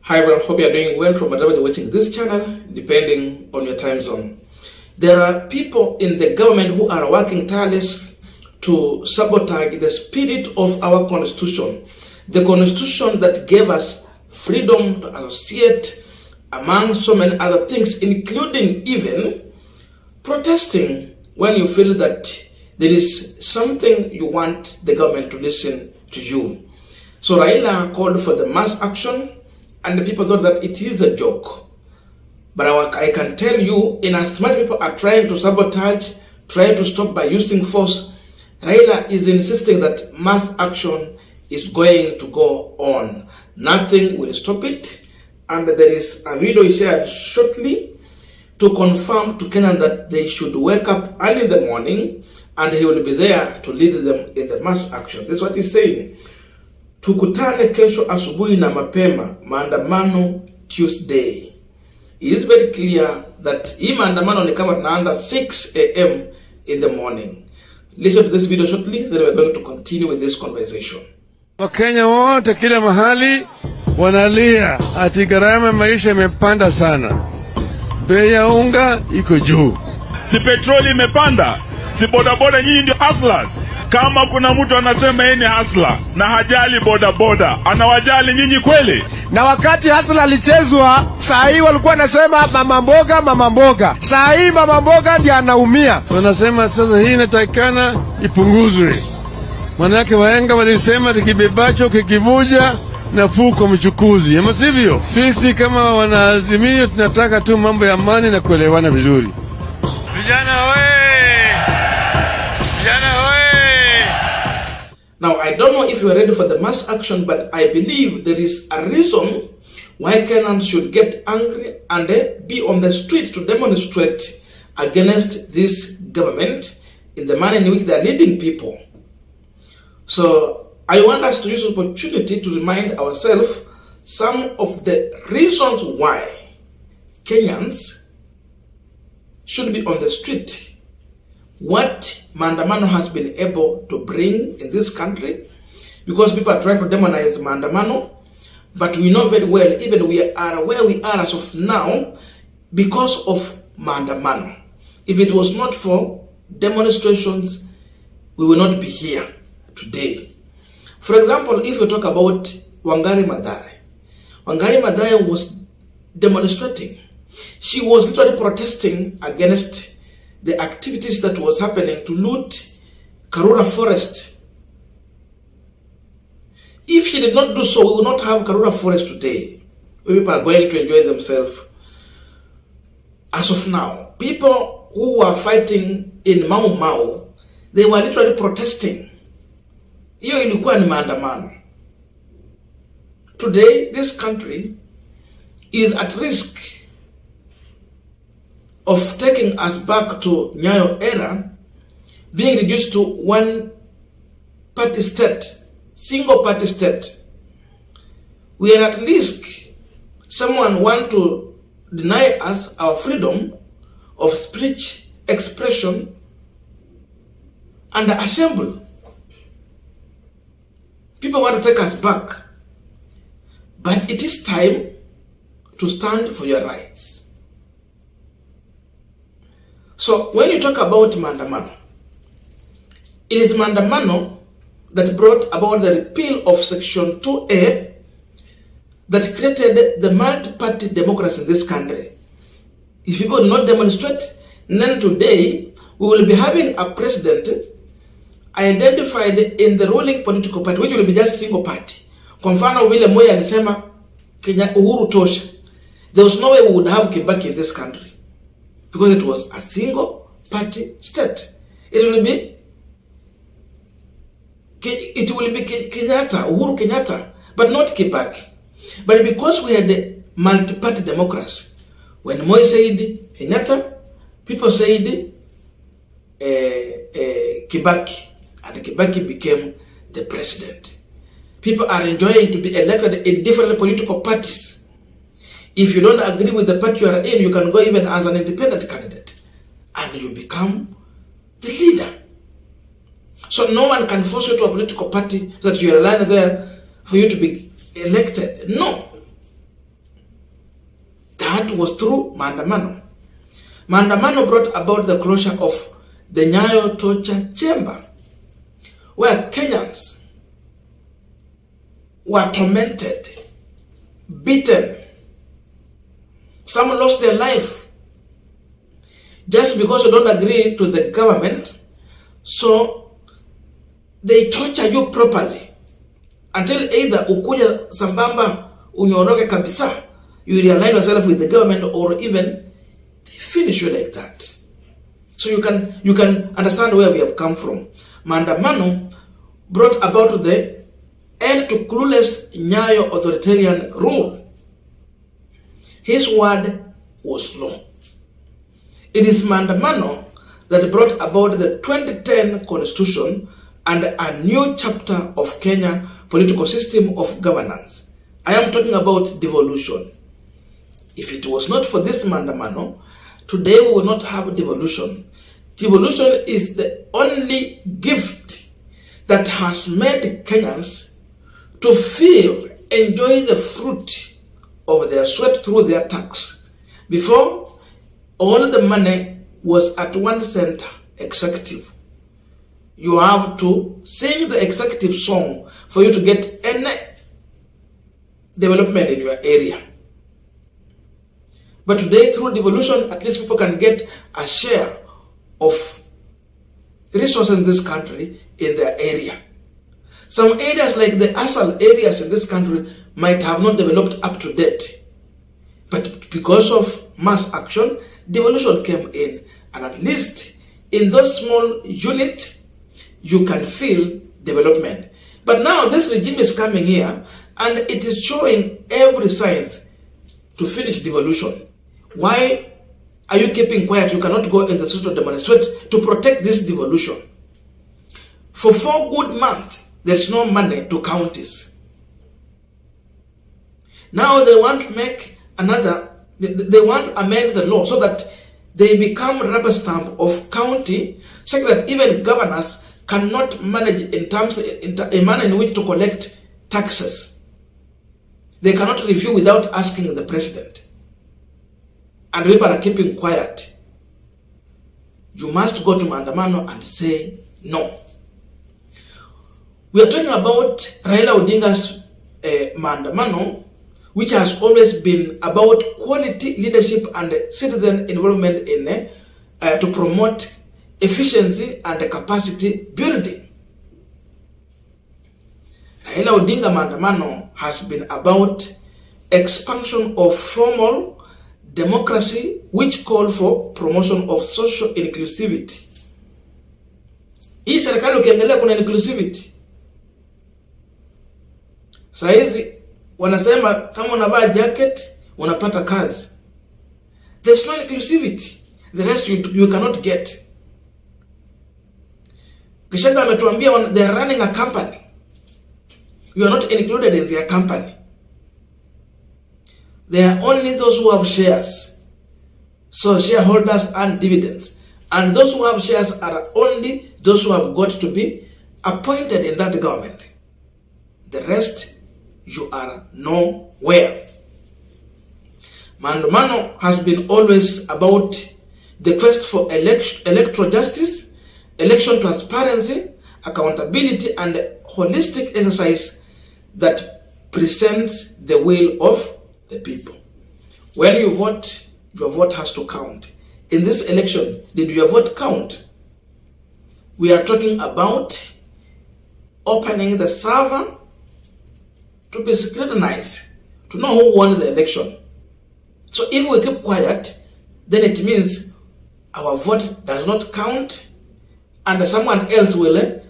Hi everyone, hope you are doing well from wherever you're watching this channel, depending on your time zone. There are people in the government who are working tireless to sabotage the spirit of our constitution. The constitution that gave us freedom to associate, among so many other things, including even protesting when you feel that there is something you want the government to listen to you. So Raila called for the mass action, and the people thought that it is a joke. But I can tell you, in as much people are trying to sabotage, trying to stop by using force, Raila is insisting that mass action is going to go on. Nothing will stop it. And there is a video he shared shortly to confirm to Kenyans that they should wake up early in the morning and he will be there to lead them in the mass action. This is what he's saying. Tukutane kesho asubuhi na mapema, maandamano Tuesday. It is very clear that hii maandamano ni kama tunaanza 6 a.m. in the morning. Listen to this video shortly, then we're going to continue with this conversation. Wakenya wote kila mahali wanalia ati gharama maisha imepanda sana. Bei ya unga iko juu. Si petroli imepanda, si bodaboda, nyinyi ndio hustlers. Kama kuna mtu anasema yeye ni hustler na hajali bodaboda, anawajali nyinyi kweli? Na wakati hustler alichezwa, saa hii walikuwa wanasema mama mboga. Saa hii mama mboga ndiye anaumia. Wanasema sasa hii inatakikana ipunguzwe. Manake wahenga walisema kikibebacho kikivuja nafuu kwa mchukuzi. Ama sivyo? Sisi kama wanaazimio tunataka tu mambo ya amani na kuelewana vizuri. Vijana we! Now, I don't know if you are ready for the mass action, but I believe there is a reason why Kenyans should get angry and be on the street to demonstrate against this government in the manner in which they are leading people. So, I want us to use this opportunity to remind ourselves some of the reasons why Kenyans should be on the street. What maandamano has been able to bring in this country, because people are trying to demonize maandamano, but we know very well, even we are where we are as of now, because of maandamano. If it was not for demonstrations, we will not be here today. For example, if you talk about Wangari Maathai was demonstrating. She was literally protesting against the activities that was happening to loot Karura forest. If she did not do so, we would not have Karura forest today, where people are going to enjoy themselves. As of now, people who were fighting in Mau Mau, they were literally protesting. Hiyo ilikuwa ni maandamano. Today, this country is at risk of taking us back to Nyayo era, being reduced to one party state, single party state. We are at risk. Someone want to deny us our freedom of speech, expression, and assembly. People want to take us back. But it is time to stand for your rights. So when you talk about maandamano, it is maandamano that brought about the repeal of Section 2A that created the multi-party democracy in this country. If people do not demonstrate, then today we will be having a president identified in the ruling political party, which will be just single party. Kwa mfano vile Moi alisema Kenya uhuru tosha. There was no way we would have Kibaki in this country, because it was a single party state. It will be Kenyatta, Uhuru Kenyatta, but not Kibaki. But because we had a multi-party democracy, when Moi said Kenyatta, people said Kibaki, and Kibaki became the president. People are enjoying to be elected in different political parties. If you don't agree with the party you are in, you can go even as an independent candidate and you become the leader. So no one can force you to a political party so that you are aligned there for you to be elected. No. was through maandamano. Maandamano brought about the closure of the Nyayo torture chamber, where Kenyans were tormented, beaten. Some lost their life just because you don't agree to the government. So they torture you properly until either ukuja sambamba unyoroke kabisa, you realign yourself with the government, or even they finish you like that. So you can understand where we have come from. Maandamano brought about the end to clueless Nyayo authoritarian rule. His word was law. It is maandamano that brought about the 2010 constitution and a new chapter of Kenya political system of governance. I am talking about devolution. If it was not for this maandamano, today we will not have devolution. Devolution is the only gift that has made Kenyans to feel, enjoy the fruit of their sweat through their tax. Before, all the money was at one center, executive. You have to sing the executive song for you to get any development in your area. But today, through devolution, at least people can get a share of resources in this country in their area. Some areas like the ASAL areas in this country might have not developed up to date. But because of mass action, devolution came in. And at least in those small units, you can feel development. But now this regime is coming here and it is showing every sign to finish devolution. Why are you keeping quiet? You cannot go in the street to demonstrate to protect this devolution. For 4 good months, there's no money to counties. Now they want to make another, they want to amend the law so that they become rubber stamp of county, such that even governors cannot manage in a manner in which to collect taxes. They cannot review without asking the president. And people are keeping quiet. You must go to maandamano and say no. We are talking about Raila Odinga's maandamano, which has always been about quality leadership and citizen involvement in to promote efficiency and capacity building. Raila Odinga maandamano has been about expansion of formal democracy, which called for promotion of social inclusivity. Hii serikali ukiangalia kuna inclusivity. Saizi wanasema kama unavaa jacket unapata kazi. There's no inclusivity. The rest you cannot get. Kishanga ametuambia they are running a company. You are not included in their company. They are only those who have shares. So shareholders and dividends. And those who have shares are only those who have got to be appointed in that government. The rest, you are nowhere. Maandamano has been always about the quest for electoral justice, election transparency, accountability, and holistic exercise that presents the will of the people. When you vote, your vote has to count. In this election, did your vote count? We are talking about opening the server to be scrutinized, to know who won the election. So if we keep quiet, then it means our vote does not count and someone else will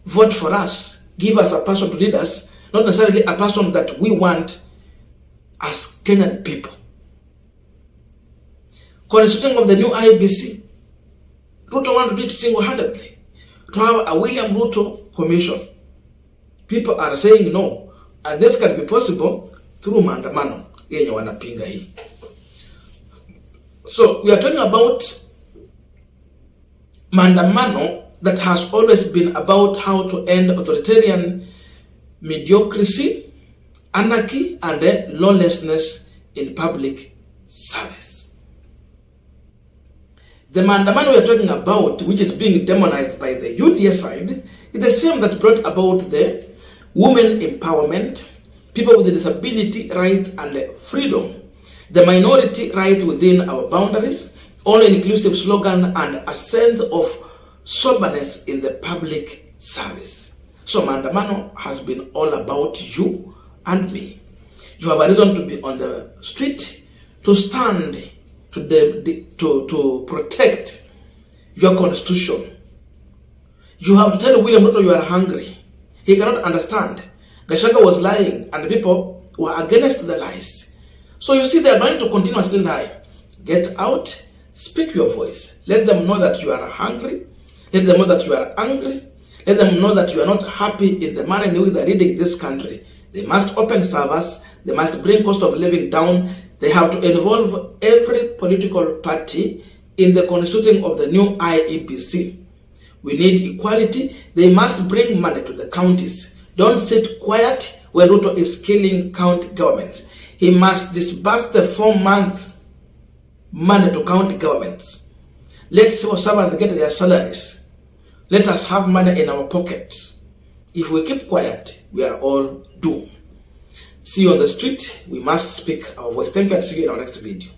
vote for us, give us a person to lead us, not necessarily a person that we want as Kenyan people. Constituting of the new IBC, Ruto want to do it single-handedly, to have a William Ruto commission. People are saying no, and this can be possible through maandamano yenye wanapinga hii. So we are talking about maandamano that has always been about how to end authoritarian mediocrity, anarchy, and lawlessness in public service. The maandamano we are talking about, which is being demonized by the UDA side, is the same that brought about the women empowerment, people with disability right and freedom, the minority right within our boundaries, all-inclusive slogan, and a sense of soberness in the public service. So maandamano has been all about you and me. You have a reason to be on the street, to stand, to protect your constitution. You have to tell William Ruto you are hungry. He cannot understand. Gachagua was lying and people were against the lies. So you see, they are going to continuously lie. Get out, speak your voice. Let them know that you are hungry. Let them know that you are angry. Let them know that you are not happy in the manner in which they are leading this country. They must open servers. They must bring cost of living down. They have to involve every political party in the constituting of the new IEBC. We need equality. They must bring money to the counties. Don't sit quiet when Ruto is killing county governments. He must disburse the 4-month money to county governments. Let civil servants get their salaries. Let us have money in our pockets. If we keep quiet, we are all doomed. See you on the street. We must speak our voice. Thank you, and see you in our next video.